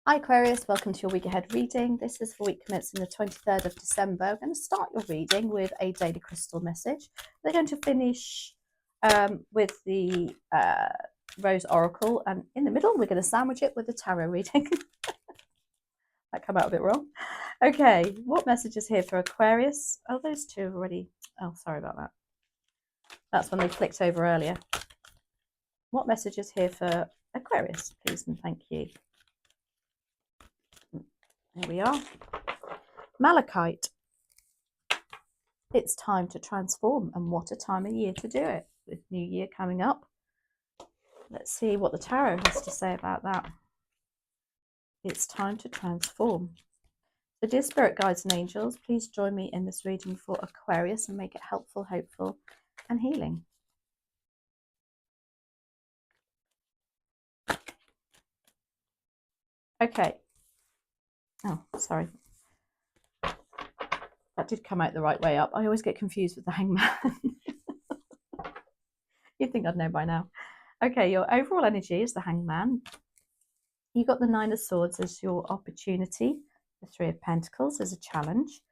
Hi Aquarius, welcome to your week ahead reading. This is for week commencing the 23rd of December. We're going to start your reading with a daily crystal message. We're going to finish with the Rose Oracle, and in the middle we're going to sandwich it with the tarot reading. That came out a bit wrong. Okay, what message is here for Aquarius? Oh, those two have already... Oh, sorry about that. That's when they clicked over earlier. What message is here for Aquarius, please and thank you. There we are. Malachite. It's time to transform, and what a time of year to do it, with New Year coming up. Let's see what the tarot has to say about that. It's time to transform. So dear spirit guides and angels, please join me in this reading for Aquarius and make it helpful, hopeful and healing. Okay. Oh, sorry. That did come out the right way up. I always get confused with the Hangman. You'd think I'd know by now. Okay, your overall energy is the Hangman. You got the Nine of Swords as your opportunity. The Three of Pentacles is a challenge.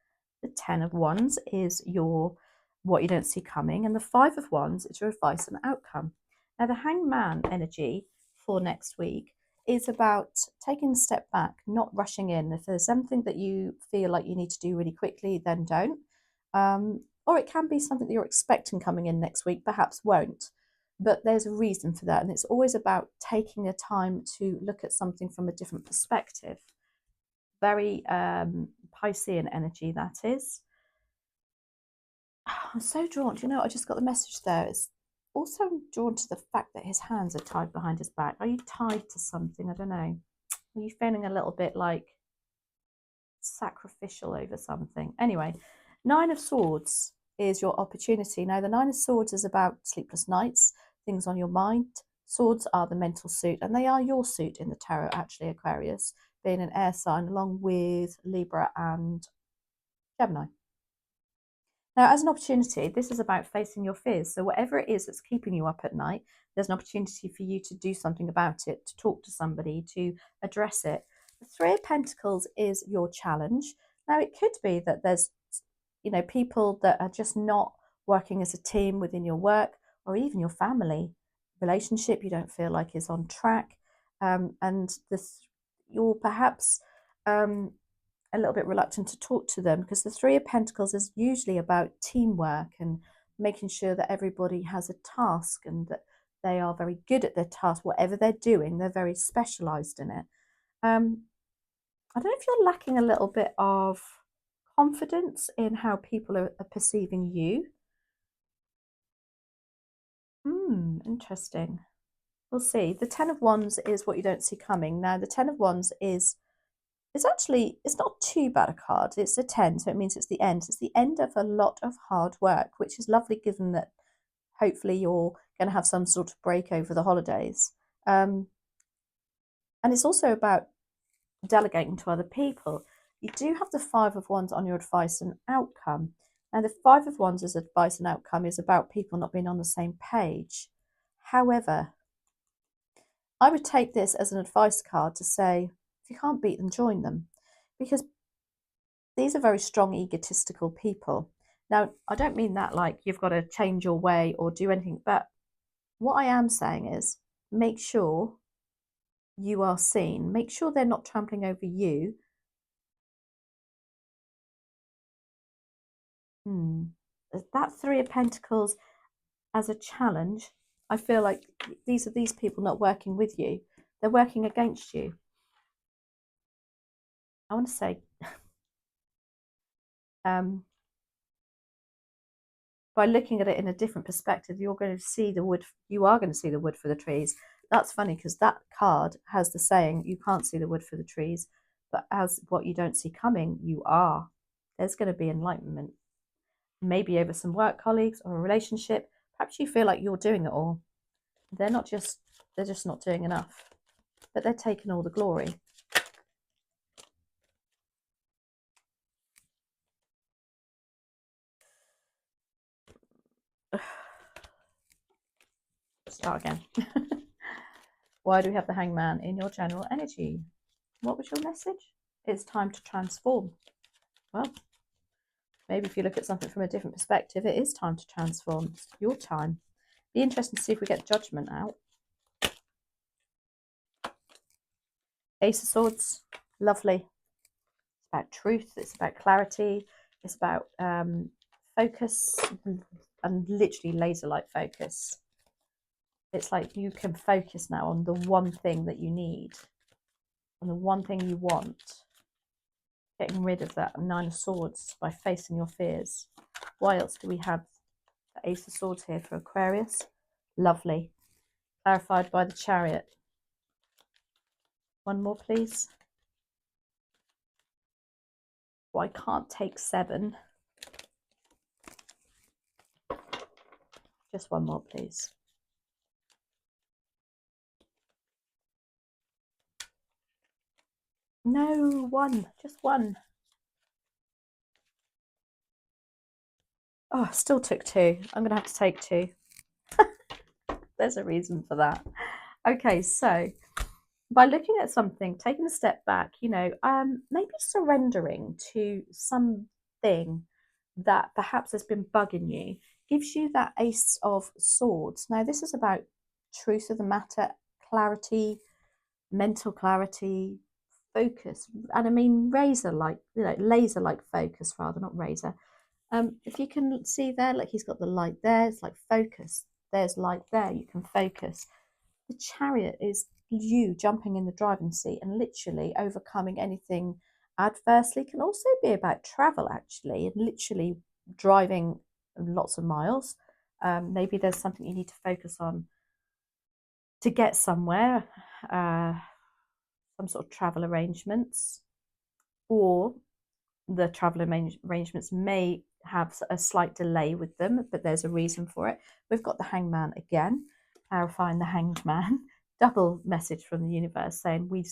The Ten of Wands is your what you don't see coming. And the Five of Wands is your advice and outcome. Now, the Hangman energy for next week is about taking a step back, not rushing in. If there's something that you feel like you need to do really quickly, then don't. Or it can be something that you're expecting coming in next week, perhaps won't. But there's a reason for that. And it's always about taking the time to look at something from a different perspective. Very Piscean energy, that is. I'm so drawn. Do you know, I just got the message there. It's also drawn to the fact that his hands are tied behind his back. Are you tied to something? I don't know. Are you feeling a little bit like sacrificial over something? Anyway, Nine of Swords is your opportunity. Now, the Nine of Swords is about sleepless nights, things on your mind. Swords are the mental suit, and they are your suit in the tarot, actually, Aquarius, being an air sign, along with Libra and Gemini. Now, as an opportunity, this is about facing your fears. So whatever it is that's keeping you up at night, there's an opportunity for you to do something about it, to talk to somebody, to address it. The Three of Pentacles is your challenge. Now, it could be that there's, people that are just not working as a team within your work, or even your family relationship you don't feel like is on track. And you're perhaps a little bit reluctant to talk to them, because the Three of Pentacles is usually about teamwork and making sure that everybody has a task and that they are very good at their task. Whatever they're doing, they're very specialized in it. I don't know if you're lacking a little bit of confidence in how people are perceiving you. Interesting. We'll see. The Ten of Wands is what you don't see coming. Now, the Ten of Wands is it's not too bad a card. It's a 10, so it means it's the end. It's the end of a lot of hard work, which is lovely given that hopefully you're going to have some sort of break over the holidays. And it's also about delegating to other people. You do have the Five of Wands on your advice and outcome. Now, the Five of Wands as advice and outcome is about people not being on the same page. However, I would take this as an advice card to say, if you can't beat them, join them. Because these are very strong, egotistical people. Now, I don't mean that like you've got to change your way or do anything, but what I am saying is make sure you are seen. Make sure they're not trampling over you. That Three of Pentacles as a challenge, I feel like these people not working with you. They're working against you. I want to say by looking at it in a different perspective, you're going to see the wood. You are going to see the wood for the trees. That's funny because that card has the saying, you can't see the wood for the trees, but as what you don't see coming, you are. There's going to be enlightenment, maybe over some work colleagues or a relationship. Perhaps you feel like you're doing it all. They're just not doing enough, but they're taking all the glory. Start again. Why do we have the Hangman in your general energy? What was your message? It's time to transform. Well, maybe if you look at something from a different perspective, it is time to transform. It's your time. Be interesting to see if we get Judgment out. Ace of Swords, lovely. It's about truth. It's about clarity. It's about focus and literally laser-like focus. It's like you can focus now on the one thing that you need, on the one thing you want. Getting rid of that Nine of Swords by facing your fears. Why else do we have the Ace of Swords here for Aquarius? Lovely. Clarified by the Chariot. One more, please. Well, I can't take 7. Just one more, please. No, one. Just one. Oh, still took 2. I'm going to have to take 2. There's a reason for that. Okay, so by looking at something, taking a step back, you know, maybe surrendering to something that perhaps has been bugging you, gives you that Ace of Swords. Now, this is about truth of the matter, clarity, mental clarity, focus, and I mean razor-like, you know, laser-like focus rather, not razor. If you can see there, like he's got the light there, it's like focus. There's light there, you can focus. The Chariot is you jumping in the driving seat and literally overcoming anything adversely. Can also be about travel, actually, and literally driving lots of miles. Maybe there's something you need to focus on to get somewhere, some sort of travel arrangements, or the travel arrangements may have a slight delay with them, but there's a reason for it. We've got the Hangman again, clarifying the Hanged Man. Double message from the universe saying we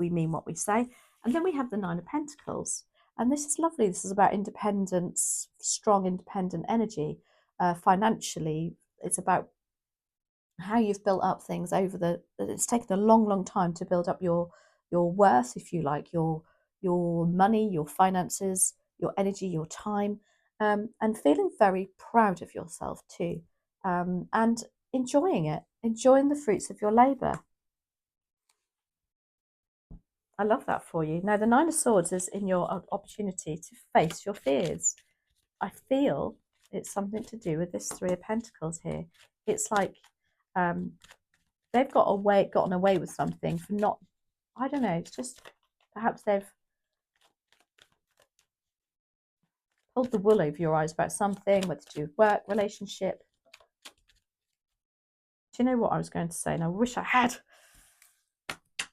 mean what we say. And then we have the Nine of Pentacles. And this is lovely. This is about independence, strong independent energy. Financially, it's about how you've built up things over it's taken a long time to build up your worth, if you like, your money, your finances, your energy, your time, and feeling very proud of yourself too, and enjoying the fruits of your labor. I love that for you. Now, the Nine of Swords is in your opportunity to face your fears. I feel it's something to do with this Three of Pentacles here. It's like they've gotten away with something for not, I don't know, it's just perhaps they've pulled the wool over your eyes about something, whether to do with work, relationship. Do you know what I was going to say? And I wish I had.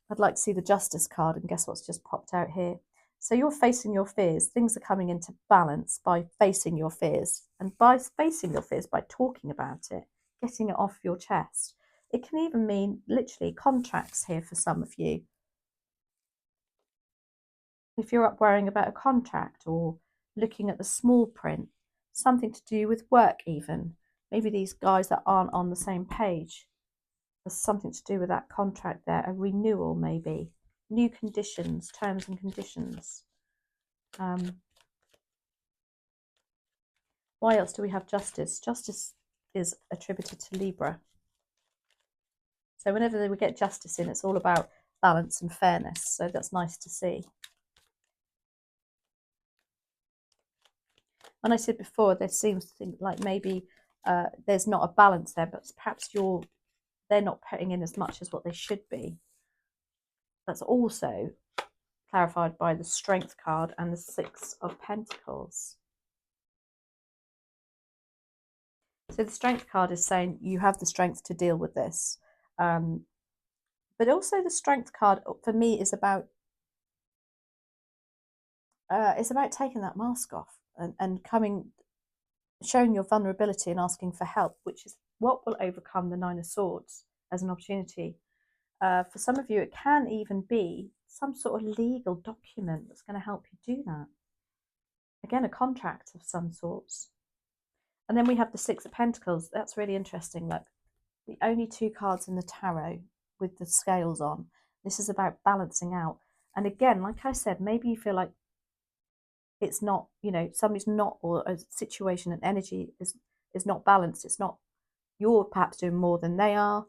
I'd like to see the Justice card, and guess what's just popped out here? So you're facing your fears. Things are coming into balance by facing your fears. And by facing your fears, by talking about it, getting it off your chest. It can even mean literally contracts here for some of you. If you're up worrying about a contract or looking at the small print, something to do with work even. Maybe these guys that aren't on the same page. There's something to do with that contract there, a renewal maybe, new conditions, terms and conditions. Why else do we have Justice? Justice is attributed to Libra. So whenever we get Justice in, it's all about balance and fairness. So that's nice to see. And I said before, there seems to think like maybe there's not a balance there, but perhaps they're not putting in as much as what they should be. That's also clarified by the Strength card and the Six of Pentacles. So the Strength card is saying you have the strength to deal with this. But also the Strength card for me is about taking that mask off and showing your vulnerability and asking for help, which is what will overcome the Nine of Swords as an opportunity. For some of you, it can even be some sort of legal document that's going to help you do that. Again, a contract of some sorts. And then we have the Six of Pentacles. That's really interesting. Like the only 2 cards in the tarot with the scales on. This is about balancing out. And again, like I said, maybe you feel like it's not, you know, somebody's not, or a situation and energy is not balanced. It's not, you're perhaps doing more than they are,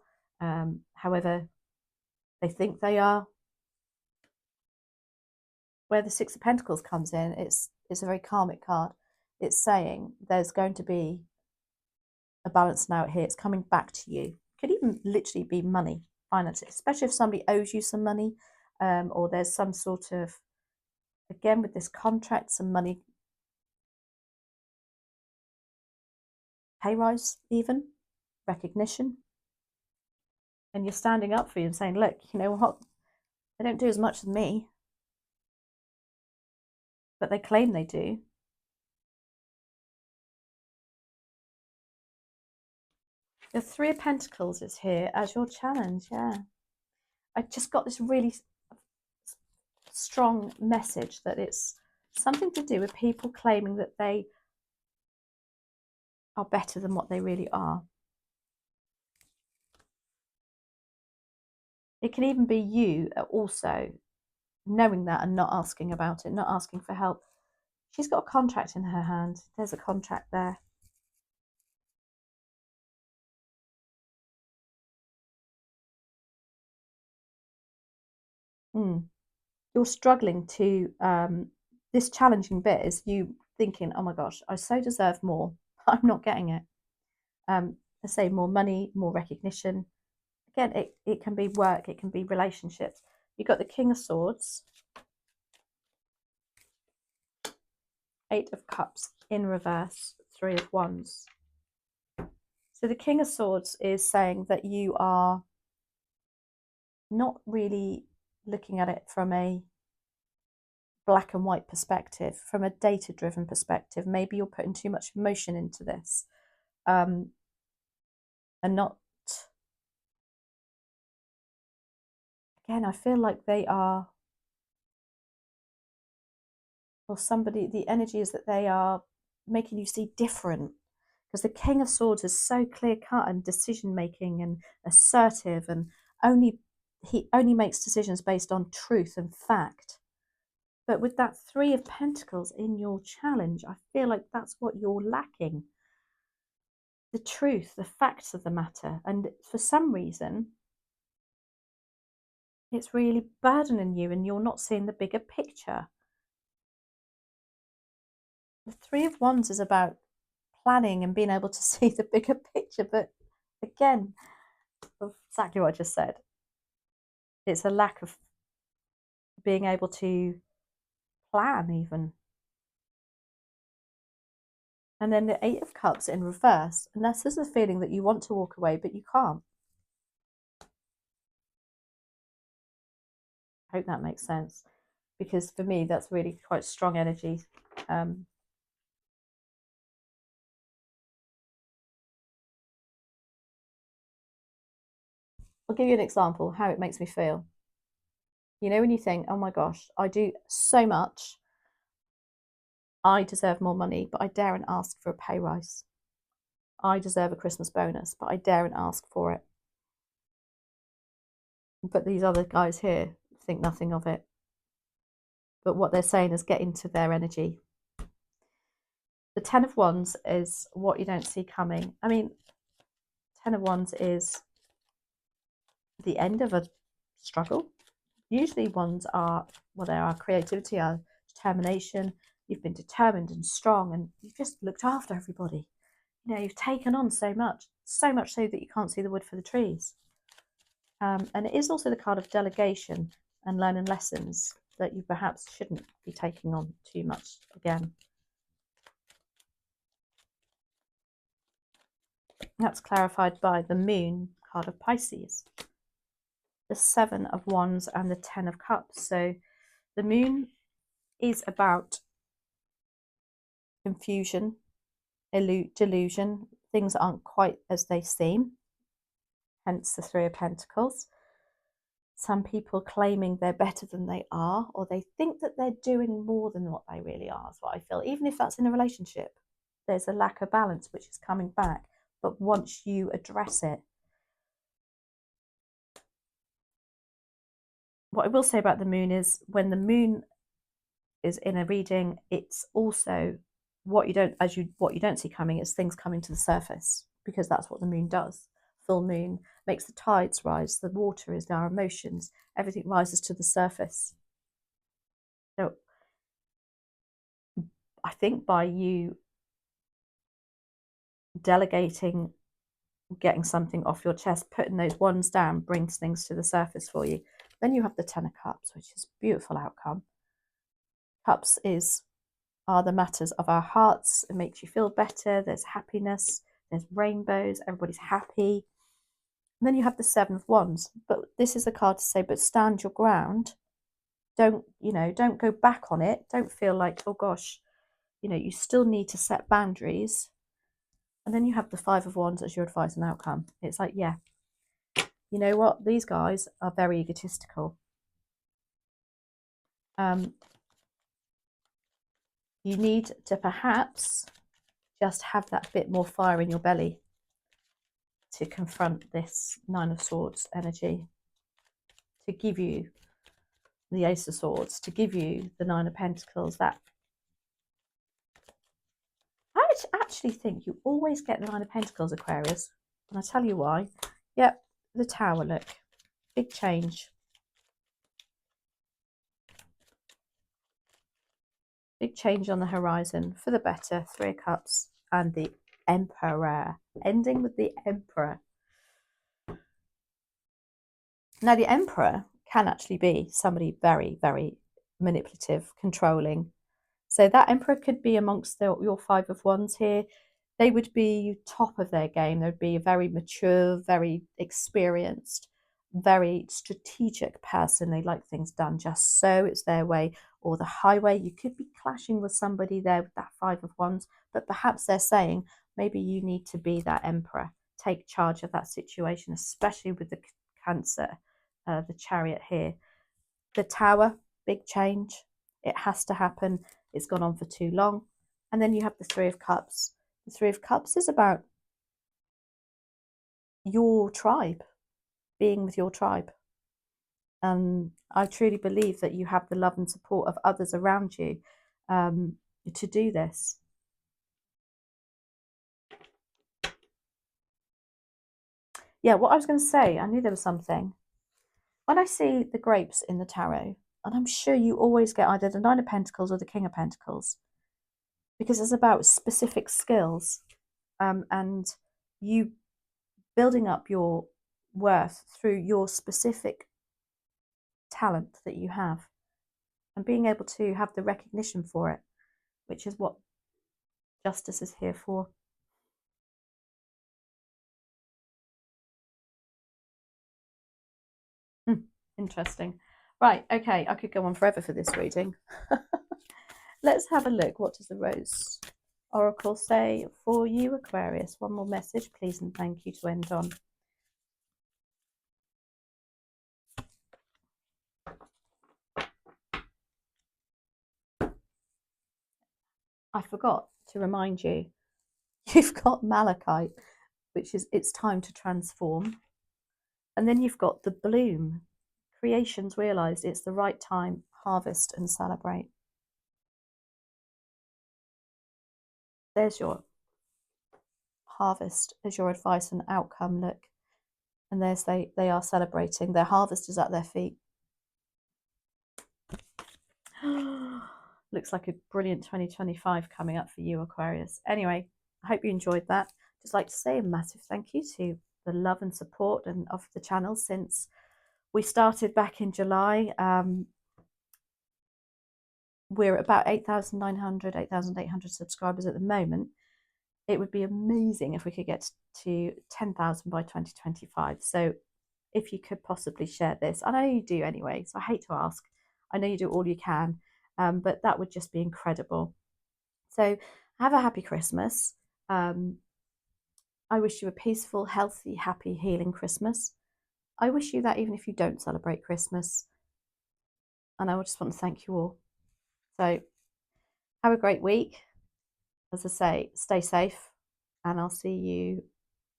however they think they are. Where the Six of Pentacles comes in, it's a very karmic card. It's saying there's going to be a balance now here. It's coming back to you. It could even literally be money, finances, especially if somebody owes you some money, or there's some sort of, again with this contract, some money, pay rise, even recognition, and you're standing up for you and saying, look, you know what, they don't do as much as me, but they claim they do. The Three of Pentacles is here as your challenge. Yeah, I just got this really strong message that it's something to do with people claiming that they are better than what they really are. It can even be you also knowing that and not asking about it, not asking for help. She's got a contract in her hand. There's a contract there. You're struggling to, this challenging bit is you thinking, oh my gosh, I so deserve more. I'm not getting it. I say more money, more recognition. Again, it can be work, it can be relationships. You've got the King of Swords, Eight of Cups in reverse, Three of Wands. So the King of Swords is saying that you are not really looking at it from a black and white perspective, from a data-driven perspective. Maybe you're putting too much emotion into this, and not, again, I feel like they are, or somebody, the energy is that they are making you see different, because the King of Swords is so clear-cut and decision-making and assertive, and he only makes decisions based on truth and fact. But with that Three of Pentacles in your challenge, I feel like that's what you're lacking. The truth, the facts of the matter. And for some reason, it's really burdening you and you're not seeing the bigger picture. The Three of Wands is about planning and being able to see the bigger picture. But again, exactly what I just said. It's a lack of being able to plan even. And then the Eight of Cups in reverse. And this is a feeling that you want to walk away, but you can't. I hope that makes sense. Because for me, that's really quite strong energy. I'll give you an example how it makes me feel. You know, when you think, oh my gosh, I do so much, I deserve more money, but I daren't ask for a pay rise. I deserve a Christmas bonus, but I daren't ask for it. But these other guys here think nothing of it. But what they're saying is get into their energy. The Ten of Wands is what you don't see coming. I mean, Ten of Wands is the end of a struggle. Usually ones are, well, there are creativity, our determination. You've been determined and strong, and you've just looked after everybody. You know, you've taken on so much so that you can't see the wood for the trees. And it is also the card of delegation and learning lessons that you perhaps shouldn't be taking on too much again. That's clarified by the Moon card of Pisces, the Seven of Wands and the Ten of Cups. So the Moon is about confusion, delusion. Things aren't quite as they seem, hence the Three of Pentacles. Some people claiming they're better than they are, or they think that they're doing more than what they really are, is what I feel. Even if that's in a relationship, there's a lack of balance which is coming back. But once you address it, what I will say about the moon is when the moon is in a reading, it's also what you don't see coming is things coming to the surface, because that's what the moon does. Full moon makes the tides rise, the water is our emotions, everything rises to the surface. So I think by you delegating, getting something off your chest, putting those ones down, brings things to the surface for you. Then you have the Ten of Cups, which is a beautiful outcome. Cups are the matters of our hearts. It makes you feel better. There's happiness, there's rainbows, everybody's happy. And then you have the Seven of Wands, but this is the card to say, but stand your ground. Don't go back on it. Don't feel like, oh gosh, you still need to set boundaries. And then you have the Five of Wands as your advice and outcome. It's like, yeah, you know what? These guys are very egotistical. You need to perhaps just have that bit more fire in your belly to confront this Nine of Swords energy, to give you the Ace of Swords, to give you the Nine of Pentacles. That I actually think you always get the Nine of Pentacles, Aquarius, and I'll tell you why. Yep, the Tower, look, big change. Big change on the horizon for the better. Three of Cups and the Emperor, ending with the Emperor. Now, the Emperor can actually be somebody very, very manipulative, controlling. So that Emperor could be amongst your Five of Wands here. They would be top of their game. They would be a very mature, very experienced, very strategic person. They like things done just so, it's their way or the highway. You could be clashing with somebody there with that Five of Wands, but perhaps they're saying maybe you need to be that Emperor. Take charge of that situation, especially with the Cancer, the Chariot here. The Tower, big change. It has to happen. It's gone on for too long. And then you have the Three of Cups. The Three of Cups is about your tribe, being with your tribe. And I truly believe that you have the love and support of others around you to do this. Yeah, what I was going to say, I knew there was something. When I see the grapes in the tarot, and I'm sure you always get either the Nine of Pentacles or the King of Pentacles, because it's about specific skills and you building up your worth through your specific talent that you have and being able to have the recognition for it, which is what justice is here for. Interesting. Right, okay, I could go on forever for this reading. Let's have a look. What does the Rose Oracle say for you, Aquarius? One more message, please, and thank you to end on. I forgot to remind you, you've got Malachite, which is it's time to transform. And then you've got the bloom. Creations realised it's the right time, harvest and celebrate. There's your harvest as your advice and outcome, look. And there's they are celebrating. Their harvest is at their feet. Looks like a brilliant 2025 coming up for you, Aquarius. Anyway, I hope you enjoyed that. Just like to say a massive thank you to the love and support and of the channel since we started back in July. We're about 8,900, 8,800 subscribers at the moment. It would be amazing if we could get to 10,000 by 2025. So if you could possibly share this, I know you do anyway, so I hate to ask. I know you do all you can, but that would just be incredible. So have a happy Christmas. I wish you a peaceful, healthy, happy, healing Christmas. I wish you that even if you don't celebrate Christmas. And I just want to thank you all. So have a great week. As I say, stay safe, and I'll see you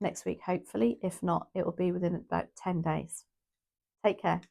next week, hopefully. If not, it will be within about 10 days. Take care.